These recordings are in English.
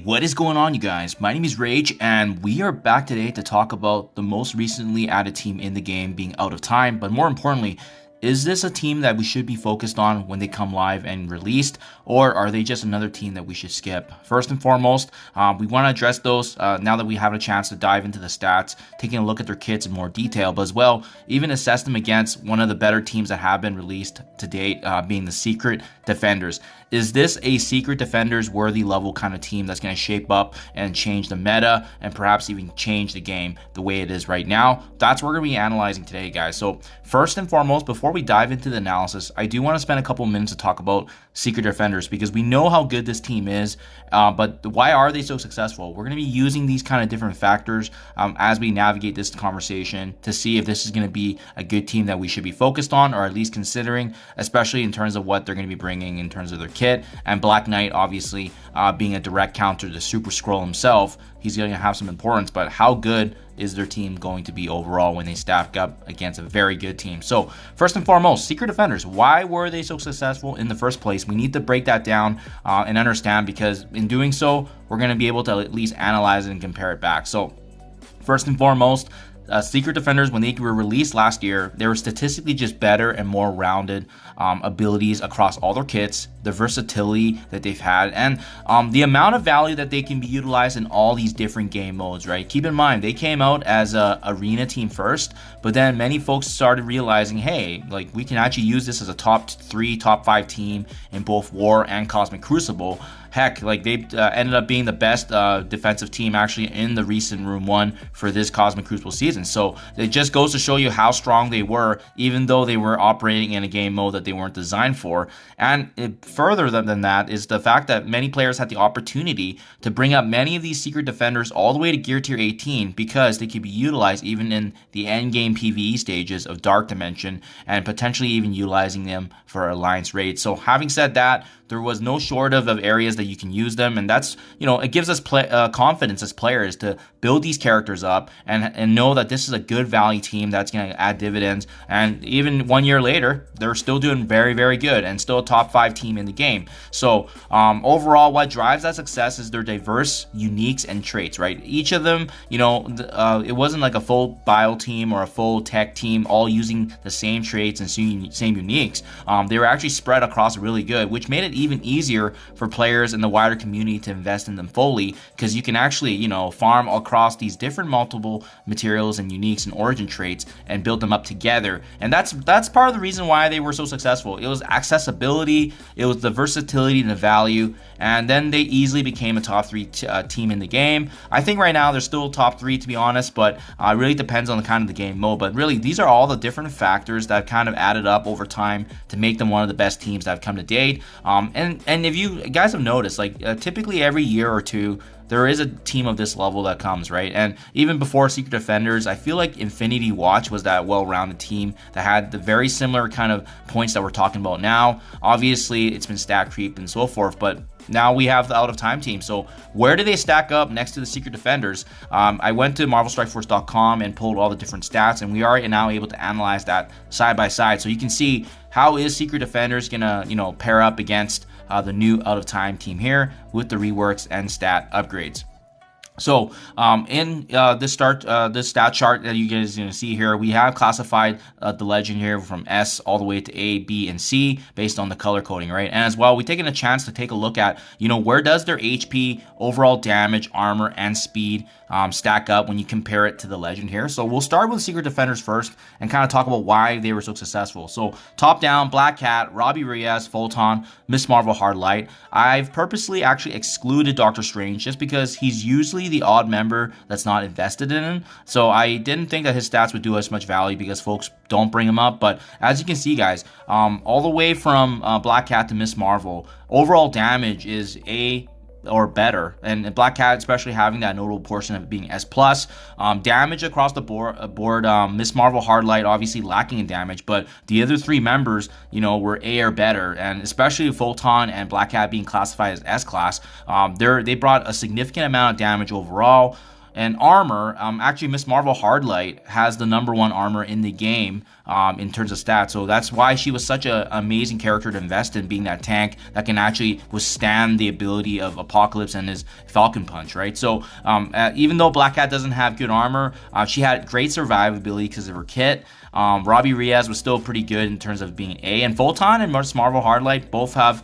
What is going on, you guys? My name is Rayge, and we are back today to talk about the most recently added team in the game being Out of Time, but more importantly, is this a team that we should be focused on when they come live and released, or are they just another team that we should skip? First and foremost, we want to address those now that we have a chance to dive into the stats, taking a look at their kits in more detail, but as well, even assess them against one of the better teams that have been released to date, being the Secret Defenders. Is this a Secret Defenders worthy level kind of team that's going to shape up and change the meta and perhaps even change the game the way it is right now? That's what we're going to be analyzing today, guys. So first and foremost, before we dive into the analysis, I do want to spend a couple minutes to talk about Secret Defenders because we know how good this team is, but why are they so successful? We're going to be using these kind of different factors as we navigate this conversation to see if this is going to be a good team that we should be focused on, or at least considering, especially in terms of what they're going to be bringing in terms of their kit. And Black Knight, obviously, being a direct counter to Super Skrull himself, he's going to have some importance, but how good is their team going to be overall when they stack up against a very good team? So first and foremost, Secret Defenders, why were they so successful in the first place? We need to break that down and understand, because in doing so, we're going to be able to at least analyze it and compare it back. So first and foremost, Secret Defenders, when they were released last year, they were statistically just better and more rounded abilities across all their kits, the versatility that they've had, and the amount of value that they can be utilized in all these different game modes, right? Keep in mind, they came out as a arena team first, but then many folks started realizing, hey, like we can actually use this as a top 3, top 5 team in both War and Cosmic Crucible. Heck, like they ended up being the best defensive team actually in the recent Room 1 for this Cosmic Crucible season. So it just goes to show you how strong they were, even though they were operating in a game mode that they weren't designed for. And further than that is the fact that many players had the opportunity to bring up many of these Secret Defenders all the way to Gear Tier 18 because they could be utilized even in the end game PvE stages of Dark Dimension, and potentially even utilizing them for Alliance raids. So having said that, there was no short of areas that you can use them, and that's, you know, it gives us confidence as players to build these characters up and know that this is a good value team that's going to add dividends. And even 1 year later, they're still doing very, very good and still a top 5 team in the game. So overall, what drives that success is their diverse uniques and traits, right? Each of them, you know, it wasn't like a full bio team or a full tech team all using the same traits and same uniques. They were actually spread across really good, which made it even easier for players in the wider community to invest in them fully, because you can actually, you know, farm across these different multiple materials and uniques and origin traits and build them up together. And that's part of the reason why they were so successful. It was accessibility, it was the versatility and the value, and then they easily became a top 3 team in the game. I think right now they're still top 3, to be honest, but it really depends on the kind of the game mode. But really, these are all the different factors that kind of added up over time to make them one of the best teams that have come to date. And if you guys have noticed, like typically every year or two, there is a team of this level that comes, right? And even before Secret Defenders, I feel like Infinity Watch was that well-rounded team that had the very similar kind of points that we're talking about now. Obviously, it's been stat creep and so forth, but now we have the Out of Time team. So where do they stack up next to the Secret Defenders? I went to MarvelStrikeForce.com and pulled all the different stats, and we are now able to analyze that side by side. So you can see how is Secret Defenders gonna, you know, pair up against the new Out of Time team here with the reworks and stat upgrades. So in this stat chart that you guys are going to see here, we have classified the legend here from S all the way to A, B, and C based on the color coding, right? And as well, we've taken a chance to take a look at, you know, where does their HP, overall damage, armor, and speed stack up when you compare it to the legend here. So we'll start with Secret Defenders first and kind of talk about why they were so successful. So top down, Black Cat, Robbie Reyes, Photon, Miss Marvel Hardlight. I've purposely actually excluded Doctor Strange just because he's usually the odd member that's not invested in him. So I didn't think that his stats would do us much value because folks don't bring him up. But as you can see, guys, all the way from Black Cat to Miss Marvel, overall damage is A or better, and Black Cat especially having that notable portion of it being S+. Damage across the board, Miss Marvel Hardlight obviously lacking in damage, but the other 3 members, you know, were A or better, and especially Photon and Black Cat being classified as S class, they brought a significant amount of damage overall. And armor, actually Miss Marvel Hardlight has the #1 armor in the game in terms of stats. So that's why she was such an amazing character to invest in, being that tank that can actually withstand the ability of Apocalypse and his Falcon Punch, right? So even though Black Cat doesn't have good armor, she had great survivability because of her kit. Robbie Reyes was still pretty good in terms of being A, and Photon and Miss Marvel Hardlight both have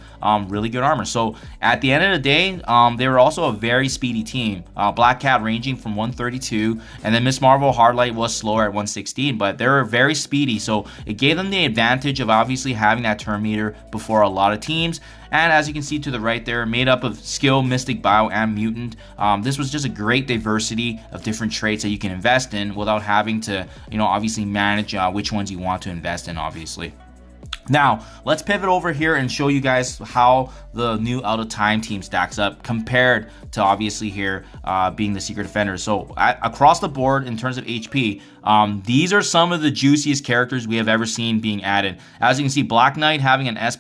really good armor. So at the end of the day, they were also a very speedy team. Black Cat ranging from 132, and then Miss Marvel Hardlight was slower at 116, but they were very speedy. So it gave them the advantage of obviously having that turn meter before a lot of teams. And as you can see to the right there, made up of Skill, Mystic, Bio, and Mutant. This was just a great diversity of different traits that you can invest in without having to, obviously manage which ones you want to invest in, obviously. Now, let's pivot over here and show you guys how the new Out of Time team stacks up compared to obviously here being the Secret Defenders. So across the board in terms of HP, these are some of the juiciest characters we have ever seen being added. As you can see, Black Knight having an S++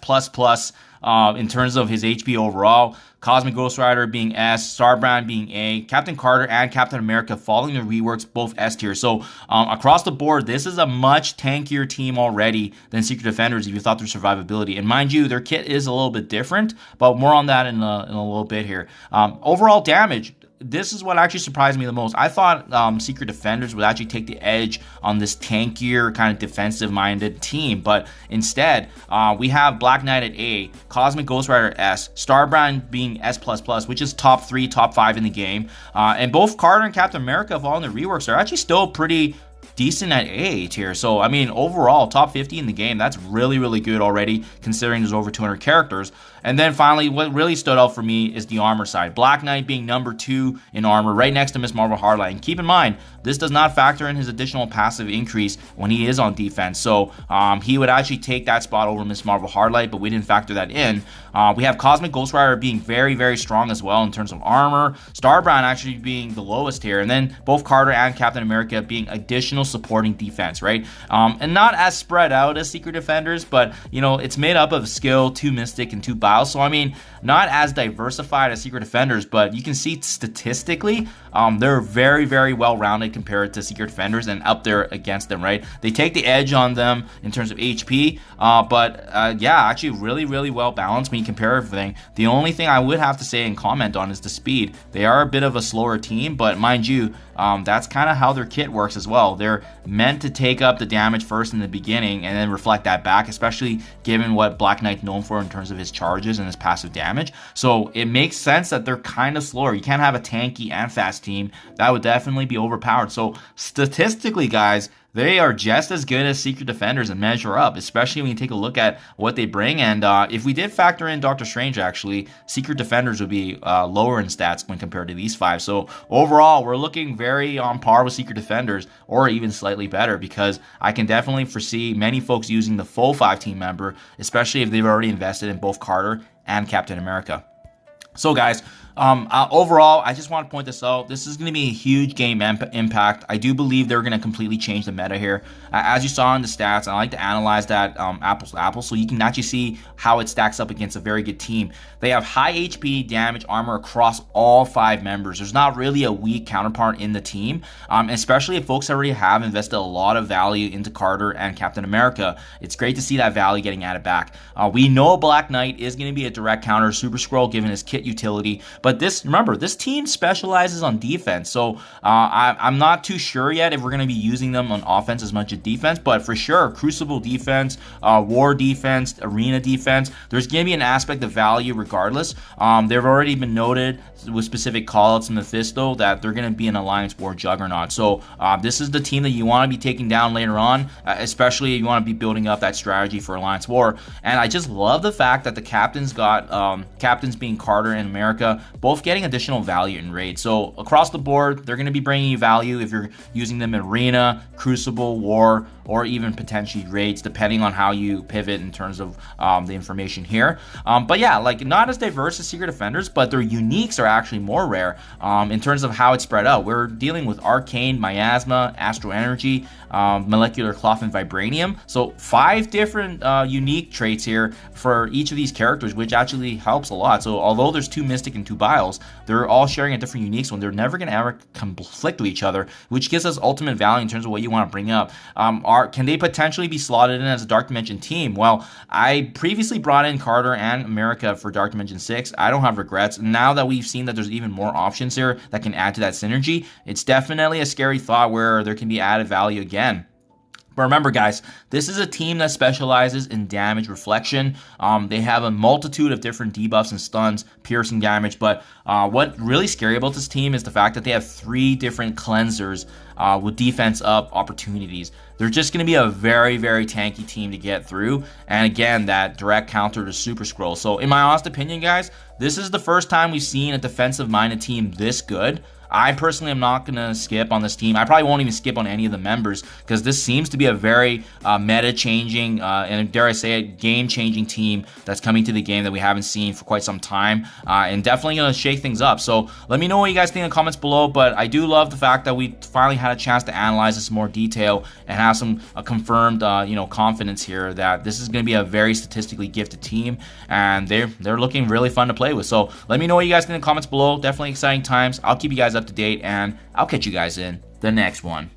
in terms of his HP overall, Cosmic Ghost Rider being S, Starbrand being A, Captain Carter and Captain America following the reworks, both S tier. So across the board, this is a much tankier team already than Secret Defenders if you thought their survivability. And mind you, their kit is a little bit different, but more on that in a little bit here. Overall damage, this is what actually surprised me the most. I thought Secret Defenders would actually take the edge on this tankier, kind of defensive-minded team, but instead, we have Black Knight at A, Cosmic Ghost Rider S, Starbrand being S++, which is top 3, top 5 in the game, and both Carter and Captain America following the reworks are actually still pretty decent at AA tier. So I mean, overall top 50 in the game, that's really good already, considering there's over 200 characters. And then finally, what really stood out for me is the armor side. Black Knight being number 2 in armor, right next to Miss Marvel Hardlight. And keep in mind, this does not factor in his additional passive increase when he is on defense. So he would actually take that spot over Miss Marvel Hardlight, but we didn't factor that in. We have Cosmic Ghost Rider being very strong as well in terms of armor. Starbrand actually being the lowest here. And then both Carter and Captain America being additional supporting defense, right? And not as spread out as Secret Defenders, but it's made up of skill, 2 mystic, and 2 bio. So I mean, not as diversified as Secret Defenders, but you can see statistically, they're very well-rounded compared to Secret Defenders and up there against them, right? They take the edge on them in terms of HP, but yeah, actually really well balanced when you compare everything. The only thing I would have to say and comment on is the speed. They are a bit of a slower team, but mind you, that's kind of how their kit works as well. They're meant to take up the damage first in the beginning and then reflect that back, especially given what Black Knight's known for in terms of his charges and his passive damage. So it makes sense that they're kind of slower. You can't have a tanky and fast team. That would definitely be overpowered. So statistically, guys, they are just as good as Secret Defenders and measure up, especially when you take a look at what they bring. And if we did factor in Doctor Strange, actually, Secret Defenders would be lower in stats when compared to these 5. So overall, we're looking very on par with Secret Defenders, or even slightly better, because I can definitely foresee many folks using the full 5 team member, especially if they've already invested in both Carter and Captain America. So guys, overall, I just want to point this out. This is going to be a huge game impact. I do believe they're going to completely change the meta here. As you saw in the stats, I like to analyze that apples to apples, so you can actually see how it stacks up against a very good team. They have high HP, damage, armor across all 5 members. There's not really a weak counterpart in the team, especially if folks already have invested a lot of value into Carter and Captain America. It's great to see that value getting added back. We know Black Knight is going to be a direct counter Super Skrull given his kit utility, but remember, this team specializes on defense, so I'm not too sure yet if we're going to be using them on offense as much as defense, but for sure, Crucible defense, War defense, Arena defense, there's going to be an aspect of value regardless. They've already been noted with specific callouts in Mephisto that they're going to be an Alliance War juggernaut, so this is the team that you want to be taking down later on, especially if you want to be building up that strategy for Alliance War. And I just love the fact that the captains got, captains being Carter and America, both getting additional value in raid. So across the board, they're going to be bringing you value if you're using them in Arena, Crucible, War, or even potentially raids, depending on how you pivot in terms of the information here. But yeah, like not as diverse as Secret Defenders, but their uniques are actually more rare in terms of how it's spread out. We're dealing with Arcane, Miasma, Astro Energy, Molecular Cloth, and Vibranium. So 5 different unique traits here for each of these characters, which actually helps a lot. So although there's 2 Mystic and 2 bios. They're all sharing a different unique, so they're never going to ever conflict with each other, which gives us ultimate value in terms of what you want to bring up. Can they potentially be slotted in as a Dark Dimension team? Well, I previously brought in Carter and America for Dark Dimension 6. I don't have regrets. Now that we've seen that there's even more options here that can add to that synergy, it's definitely a scary thought where there can be added value again. But remember, guys, this is a team that specializes in damage reflection. They have a multitude of different debuffs and stuns, piercing damage. But what's really scary about this team is the fact that they have 3 different cleansers with defense up opportunities. They're just going to be a very, very tanky team to get through. And again, that direct counter to Super Scroll. So in my honest opinion, guys, this is the first time we've seen a defensive-minded team this good. I personally am not going to skip on this team. I probably won't even skip on any of the members because this seems to be a very meta-changing and, dare I say it, game-changing team that's coming to the game that we haven't seen for quite some time, and definitely going to shake things up. So let me know what you guys think in the comments below, but I do love the fact that we finally had a chance to analyze this in more detail and have some confirmed confidence here that this is going to be a very statistically gifted team, and they're looking really fun to play with. So let me know what you guys think in the comments below. Definitely exciting times. I'll keep you guys up to date, and I'll catch you guys in the next one.